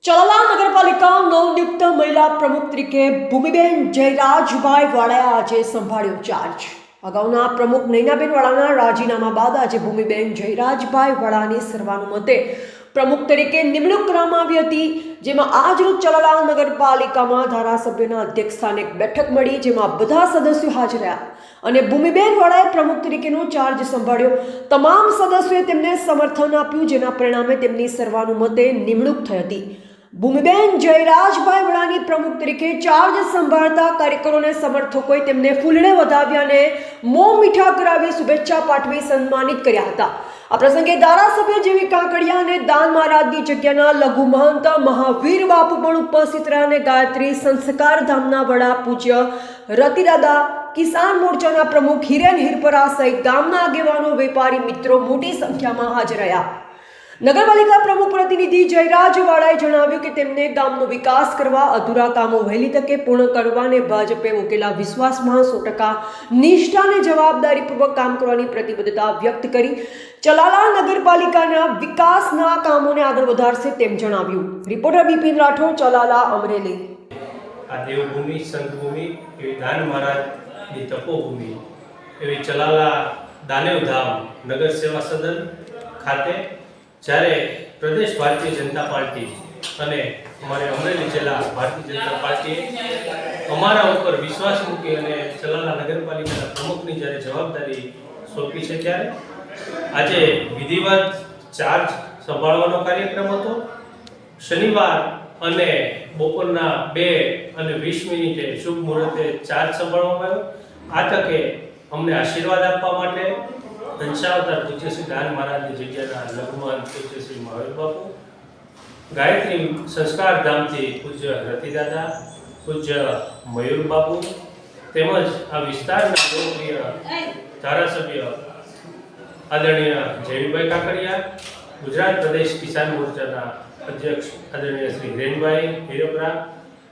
ચલાલા નગરપાલિકા નવનિયુક્ત મહિલા પ્રમુખ તરીકે ભૂમિબેન જયરાજભાઈ વાળાએ આજે સંભાળ્યો ચાર્જ। અગાઉના પ્રમુખ નૈનાબેન વાળાના રાજીનામા બાદ આજે ભૂમિબેન જયરાજભાઈ વાળાની સર્વાનુમતે પ્રમુખ તરીકે નિમણૂક કરવામાં આવી હતી, જેમાં આજરોજ ચલાલા નગરપાલિકામાં ધારાસભ્યોના અધ્યક્ષસ્થાને એક બેઠક મળી, જેમાં બધા સદસ્યો હાજર રહ્યા અને ભૂમિબેન વાળાએ પ્રમુખ તરીકેનો ચાર્જ સંભાળ્યો। તમામ સદસ્યોએ તેમને સમર્થન આપ્યું, જેના પરિણામે તેમની સર્વાનુમતે નિમણૂક થઈ હતી। ભૂમિબેન જયરાજભાઈ વાળાની પ્રમુખ તરીકે ચાર્જ સંભાળતા કાર્યકરોને સમર્થકોએ તેમને ફૂલડે વધાવ્યા અને મોં મીઠા કરાવી શુભેચ્છા પાઠવી સન્માનિત કર્યા હતા। આ પ્રસંગે ધારાસભ્ય જેવી કાકડિયા અને દાન મહારાજની જગ્યાના લઘુ મહંત મહાવીર બાપુ પણ ઉપસ્થિત રહ્યા અને ગાયત્રી સંસ્કાર ધામના વડા પૂજ્ય રતિદાદા, કિસાન મોરચાના પ્રમુખ હિરેન હિરપરા સહિત ગામના આગેવાનો, વેપારી મિત્રો મોટી સંખ્યામાં હાજર રહ્યા। નગરપાલિકા પ્રમુખ પ્રતિનિધિ જયરાજવાળાએ જણાવ્યું કે તેમને ગામનો વિકાસ કરવા, અધૂરા કામો વહેલી તકે પૂર્ણ કરવા અને ભાજપે મૂકેલા વિશ્વાસમાં 100% નિષ્ઠા અને જવાબદારીપૂર્વક કામ કરવાની પ્રતિબદ્ધતા વ્યક્ત કરી ચલાલા નગરપાલિકાના વિકાસના કામોને આગળ વધારશે તેમ જણાવ્યું। રિપોર્ટર બિપિન રાઠોડ, ચલાલા, અમરેલી। આ દેવભૂમિ, સંતભૂમિ, એવી દાન મહારાજની તપોભૂમિ એવી ચલાલા દાનેવધામ નગર સેવા સદન ખાતે જ્યારે પ્રદેશ ભારતીય જનતા પાર્ટી અને અમારે અમરેલી જિલ્લા ભારતીય જનતા પાર્ટીએ અમારા ઉપર વિશ્વાસ મૂકી અને ચલાલા નગરપાલિકાના પ્રમુખની જ્યારે જવાબદારી સોંપી છે, ત્યારે આજે વિધિવત ચાર્જ સંભાળવાનો કાર્યક્રમ હતો। શનિવાર અને બપોરના 2:20 શુભ મુહૂર્તે ચાર્જ સંભાળવામાં આવ્યો। આ તકે અમને આશીર્વાદ આપવા માટે અંશાવતાર પૂજ્ય શ્રી દાન મહારાજની જગ્યાના લઘુમહંત પૂજ્ય શ્રી મહાવીર બાપુ, ગાયત્રી સંસ્કાર ધામથી પૂજ્ય રતિદાદા, પૂજ્ય મયુર બાપુ, તેમજ આ વિસ્તારના લોકપ્રિય ધારાસભ્ય આદરણીય જયવીભાઈ કાકડિયા, ગુજરાત પ્રદેશ કિસાન મોરચાના અધ્યક્ષ આદરણીય શ્રી હિરેનભાઈ હિરપરા,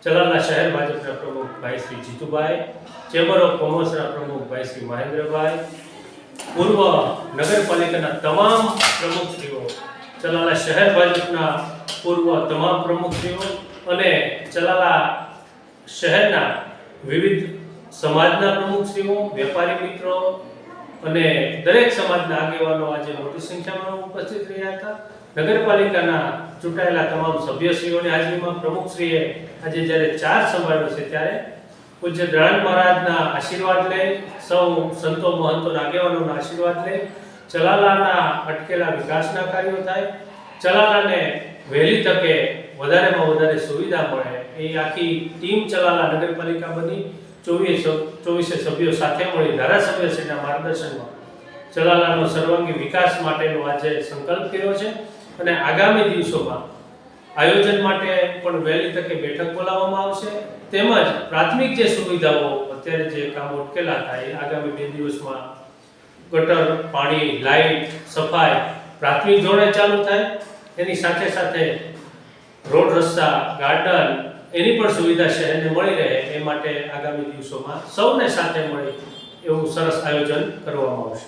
ચલાલા શહેર ભાજપના પ્રમુખ ભાઈ શ્રી જીતુભાઈ, ચેમ્બર ઓફ કોમર્સના પ્રમુખ ભાઈ શ્રી મહેન્દ્રભાઈ, પૂર્વ નગરપાલિકાના તમામ પ્રમુખશ્રીઓ, ચલાલા શહેર ભાજપના પૂર્વ તમામ પ્રમુખશ્રીઓ અને ચલાલા શહેરના વિવિધ સમાજના પ્રમુખશ્રીઓ, વેપારી મિત્રો અને દરેક સમાજના આગેવાનો આજે મોટી સંખ્યામાં ઉપસ્થિત રહ્યા હતા। નગરપાલિકાના ચૂંટાયેલા તમામ સભ્યશ્રીઓની હાજરીમાં પ્રમુખશ્રીએ આજે જ્યારે ચાર્જ સંભાળ્યો છે, ત્યારે પૂજ્ય દાન મહારાજના આશીર્વાદ લઈ, સૌ સંતો મહંતોના આગેવાનોના આશીર્વાદ લઈ ચલાલાના અટકેલા વિકાસના કાર્યો થાય, ચલાલાને વહેલી તકે વધારેમાં વધારે સુવિધા મળે, એ આખી ટીમ ચલાલા નગરપાલિકા બની 24 સભ્યો સાથે મળી ધારાસભ્યશ્રીના માર્ગદર્શનમાં ચલાલાનો સર્વાંગી વિકાસ માટેનો આજે સંકલ્પ કર્યો છે અને આગામી દિવસોમાં આયોજન માટે પણ વહેલી તકે બેઠક બોલાવવામાં આવશે, તેમજ પ્રાથમિક જે સુવિધાઓ અત્યારે જે કામો અટકેલા હતા એ આગામી 2 દિવસમાં ગટર, પાણી, લાઇટ, સફાઈ પ્રાથમિક ધોરણે ચાલુ થાય। એની સાથે સાથે રોડ, રસ્તા, ગાર્ડન એની પણ સુવિધા શહેરને મળી રહે એ માટે આગામી દિવસોમાં સૌને સાથે મળી એવું સરસ આયોજન કરવામાં આવશે।